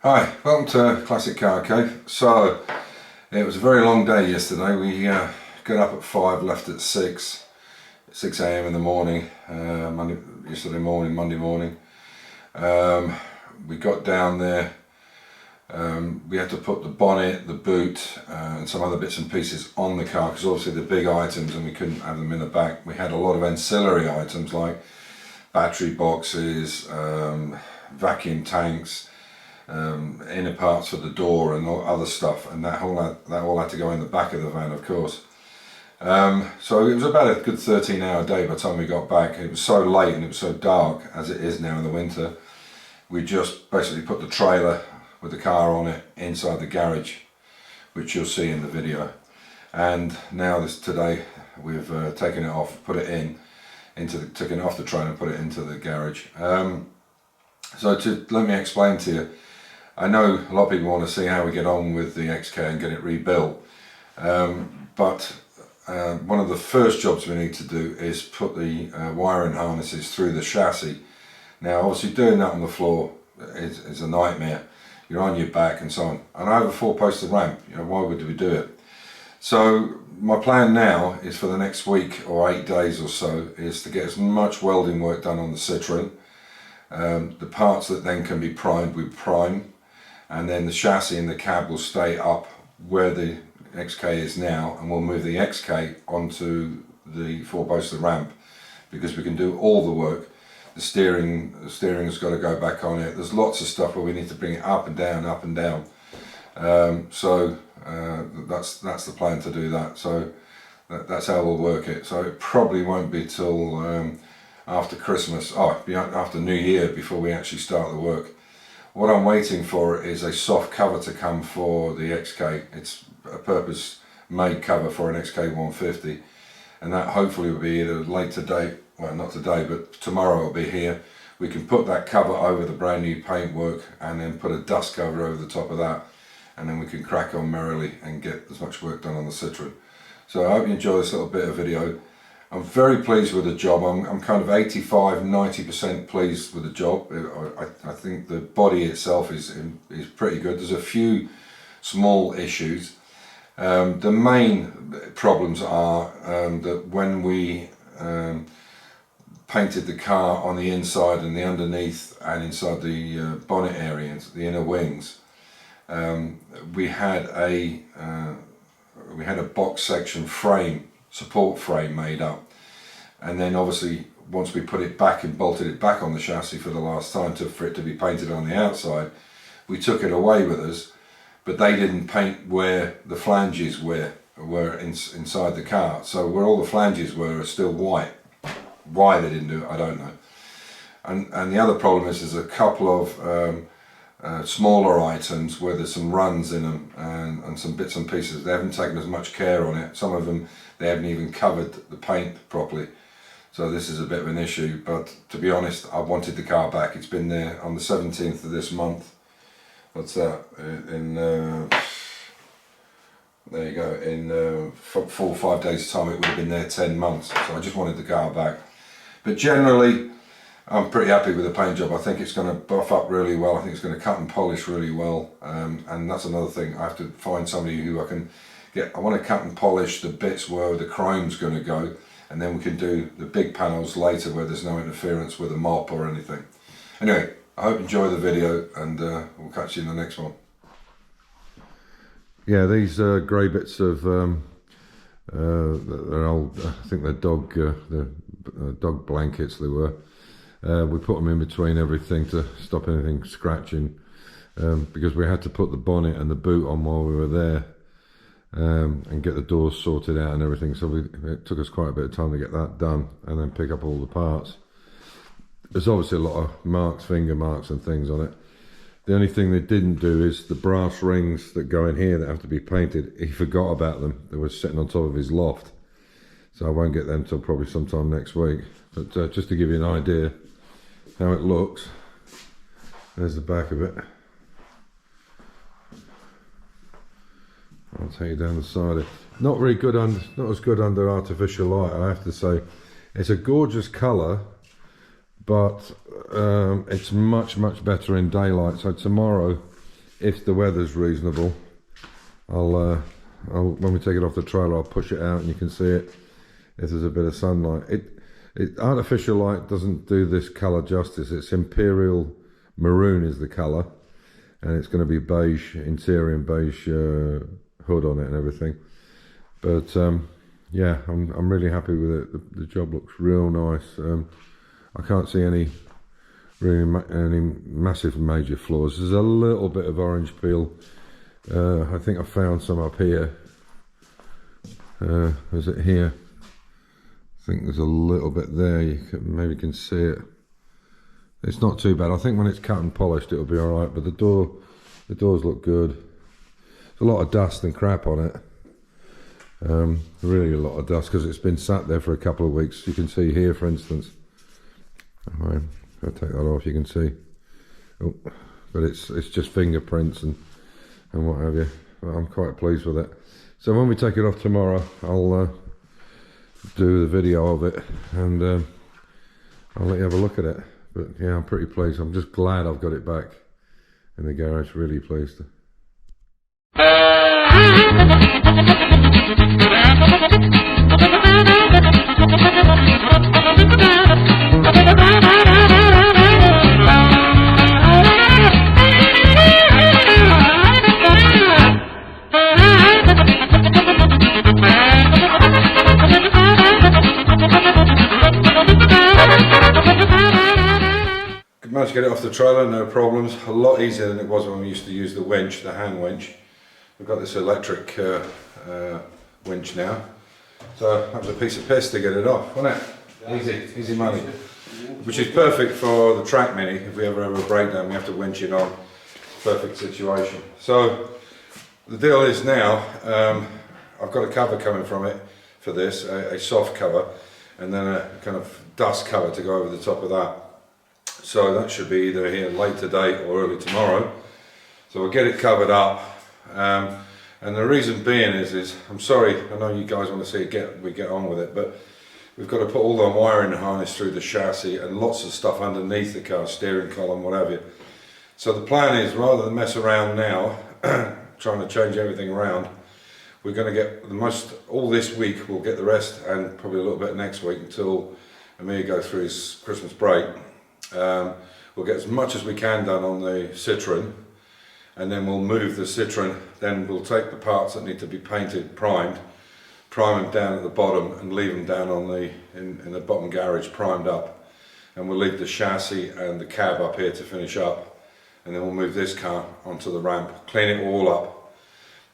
Hi, welcome to Classic Car Cave. So, it was a very long day yesterday. We got up at 5, left at 6 a.m. in the morning, Monday morning. We got down there, we had to put the bonnet, the boot and some other bits and pieces on the car because obviously the big items and we couldn't have them in the back. We had a lot of ancillary items like battery boxes, vacuum tanks, inner parts for the door and all other stuff, and that all had to go in the back of the van, of course. So it was about a good 13-hour day by the time we got back. It was so late and it was so dark, as it is now in the winter. We just basically put the trailer with the car on it inside the garage, which you'll see in the video. And now today we've taken it off, put it taken it off the trailer and put it into the garage. So let me explain to you. I know a lot of people want to see how we get on with the XK and get it rebuilt, but one of the first jobs we need to do is put the wiring harnesses through the chassis. Now obviously doing that on the floor is a nightmare. You're on your back and so on, and I have a 4-posted ramp. Why would we do it? So my plan now is for the next week or 8 days or so is to get as much welding work done on the Citroen. The parts that then can be primed, we prime, and then the chassis and the cab will stay up where the XK is now, and we'll move the XK onto the 4-posted ramp because we can do all the work. The steering has got to go back on it. There's lots of stuff where we need to bring it up and down, up and down. So that's the plan to do that. So that's how we'll work it. So it probably won't be till after Christmas, after New Year before we actually start the work. What I'm waiting for is a soft cover to come for the XK. It's a purpose-made cover for an XK 150, and that hopefully will be either late today, well not today, but tomorrow it'll be here. We can put that cover over the brand new paintwork and then put a dust cover over the top of that, and then we can crack on merrily and get as much work done on the Citroen. So I hope you enjoy this little bit of video. I'm very pleased with the job. I'm kind of 85–90% pleased with the job. I think the body itself is pretty good. There's a few small issues. The main problems are that when we painted the car on the inside and the underneath and inside the bonnet areas, the inner wings, we had a box section frame, support frame made up, and then obviously once we put it back and bolted it back on the chassis for the last time for it to be painted on the outside, we took it away with us, but they didn't paint where the flanges were inside the car. So where all the flanges were are still white. Why they didn't do it, I don't know. And the other problem is there's a couple of smaller items where there's some runs in them and some bits and pieces. They haven't taken as much care on it. Some of them they haven't even covered the paint properly. So this is a bit of an issue, but to be honest, I wanted the car back. It's been there on the 17th of this month. What's that? There you go. In 4 or 5 days time it would have been there 10 months. So I just wanted the car back. But generally I'm pretty happy with the paint job. I think it's going to buff up really well. I think it's going to cut and polish really well, and that's another thing. I have to find somebody who I can get. I want to cut and polish the bits where the chrome's going to go, and then we can do the big panels later where there's no interference with a mop or anything. Anyway, I hope you enjoy the video, and we'll catch you in the next one. Yeah, these grey bits of they're old. I think they're dog blankets. They were. We put them in between everything to stop anything scratching, because we had to put the bonnet and the boot on while we were there, and get the doors sorted out and everything. So it took us quite a bit of time to get that done and then pick up all the parts. There's obviously a lot of marks, finger marks and things on it. The only thing they didn't do is the brass rings that go in here that have to be painted. He forgot about them. They were sitting on top of his loft. So I won't get them till probably sometime next week. But just to give you an idea how it looks, there's the back of it. I'll take you down the side of it. Not as good under artificial light, I have to say. It's a gorgeous colour, but it's much better in daylight. So tomorrow if the weather's reasonable, I'll when we take it off the trailer, I'll push it out and you can see it if there's a bit of sunlight. Artificial light doesn't do this colour justice. It's imperial maroon is the colour, and it's going to be beige interior and beige hood on it and everything. But yeah, I'm really happy with it. The job looks real nice. I can't see any massive major flaws. There's a little bit of orange peel. I think I found some up here. Is it here? I think there's a little bit there. Maybe you can see it. It's not too bad. I think when it's cut and polished, it'll be all right. But the doors look good. There's a lot of dust and crap on it. Really a lot of dust because it's been sat there for a couple of weeks. You can see here, for instance. Right, if I take that off, you can see. Oh, but it's just fingerprints and what have you. But I'm quite pleased with it. So when we take it off tomorrow, I'll do the video of it and I'll let you have a look at it. But yeah, I'm pretty pleased. I'm just glad I've got it back in the garage. Really pleased. Managed to get it off the trailer, no problems. A lot easier than it was when we used to use the winch, the hand winch. We've got this electric winch now. So that was a piece of piss to get it off, wasn't it? Easy money. Which is perfect for the track mini. If we ever have a breakdown, we have to winch it on. Perfect situation. So the deal is now, I've got a cover coming from it for this, a soft cover, and then a kind of dust cover to go over the top of that. So that should be either here late today or early tomorrow. So we'll get it covered up. And the reason being is I'm sorry, I know you guys want to see we get on with it, but we've got to put all the wiring harness through the chassis and lots of stuff underneath the car, steering column, what have you. So the plan is, rather than mess around now, trying to change everything around, we're going to get the most, all this week, we'll get the rest, and probably a little bit next week until Amir goes through his Christmas break. We'll get as much as we can done on the Citroen, and then we'll move the Citroen, then we'll take the parts that need to be painted, prime them down at the bottom and leave them down on in the bottom garage primed up, and we'll leave the chassis and the cab up here to finish up, and then we'll move this car onto the ramp, clean it all up,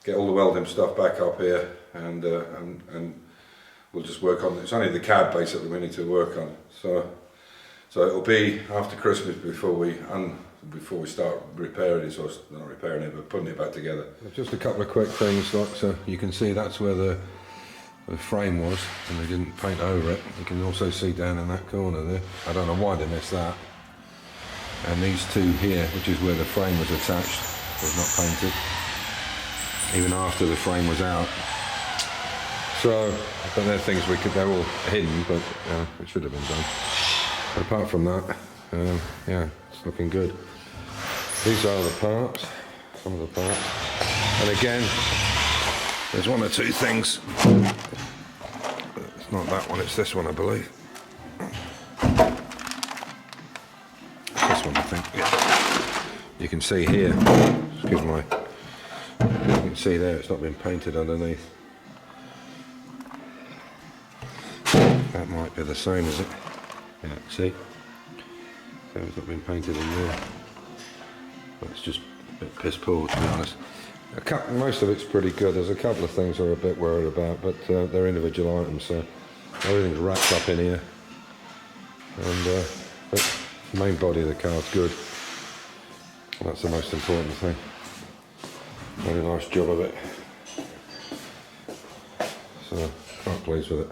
get all the welding stuff back up here, and we'll just work on it. It's only the cab basically we need to work on. So it'll be after Christmas before we start repairing it, or not repairing it, but putting it back together. Just a couple of quick things, like, so you can see that's where the frame was, and they didn't paint over it. You can also see down in that corner there. I don't know why they missed that. And these two here, which is where the frame was attached, was not painted, even after the frame was out. So, but they're things they're all hidden, but it should have been done. But apart from that, yeah, it's looking good. These are the parts, some of the parts. And again, there's one or two things. It's not that one, it's this one, I believe. It's this one, I think, yeah. You can see here, excuse me, you can see there it's not been painted underneath. That might be the same, is it? Yeah, see? So it's not been painted in there. That's just a bit piss poor, to be honest. Most of it's pretty good. There's a couple of things I'm a bit worried about, but they're individual items, so everything's wrapped up in here. And but the main body of the car's good. That's the most important thing. Very nice job of it. So, quite pleased with it.